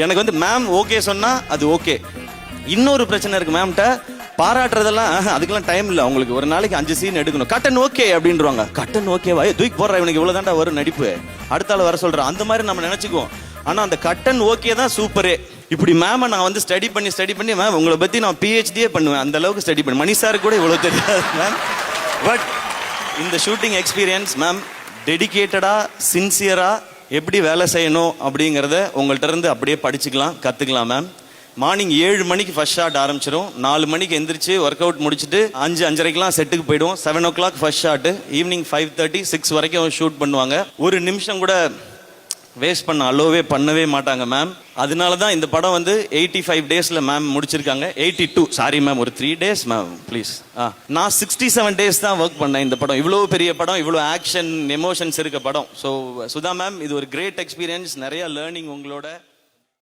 எனக்கு வந்து ma'am okay சொன்னா அது ஓகே. இன்னொரு பிரச்சனை இருக்கு மேம்கிட்ட, பாராட்டுறதெல்லாம் அதுக்கெல்லாம் டைம் இல்லை. உங்களுக்கு ஒரு நாளைக்கு 5 சீன் எடுக்கணும், கட்டன் ஓகே அப்படின்றாங்க. கட்டன் ஓகேவா, தூக்கி போடுற இவனுக்கு இவ்வளவுதான்டா வரும் நடிப்பு, அடுத்த ஆள் வர சொல்றேன், அந்த மாதிரி நம்ம நினைச்சுக்குவோம். ஆனா அந்த கட்டன் ஓகே தான் சூப்பரே. இப்படி மேம் நான் வந்து ஸ்டடி பண்ணி மேம் உங்களை பத்தி நான் PhD பண்ணுவேன், அந்த அளவுக்கு ஸ்டடி பண்ணி. மணி சார் கூட இவ்வளவு தெரியாது மேம். பட் இந்த ஷூட்டிங் எக்ஸ்பீரியன்ஸ் மேம் டெடிகேட்டடா சின்சியரா எப்படி வேலை செய்யணும் அப்படிங்கிறத உங்கள்கிட்ட இருந்து அப்படியே படிச்சுக்கலாம், கத்துக்கலாம் மேம். மார்னிங் 7 மணிக்கு ஃபர்ஸ்ட் ஷாட் ஆரம்பிச்சிடும். 4 மணிக்கு எந்திரிச்சு ஒர்க் அவுட் முடிச்சுட்டு 5-5:30 செட்டுக்கு போயிடுவோம். 7 o'clock ஃபர்ஸ்ட் ஷாட், ஈவினிங் 5:30 6 வரைக்கும் ஷூட் பண்ணுவாங்க. ஒரு நிமிஷம் கூட வேஸ்ட் பண்ண அலோவே பண்ணவே மாட்டாங்க மேம். அதனால தான் இந்த படம் வந்து 85 டேஸ்ல மேம் முடிச்சிருக்காங்க. 82 சாரி மேம், ஒரு 3 days மேம் ப்ளீஸ். நான் 67 days தான் ஒர்க் பண்ணேன் இந்த படம். இவ்வளோ பெரிய படம், இவ்வளோ ஆக்ஷன் எமோஷன்ஸ் இருக்க படம். ஸோ சுதா மேம், இது ஒரு கிரேட் எக்ஸ்பீரியன்ஸ், நிறைய லேர்னிங் உங்களோட.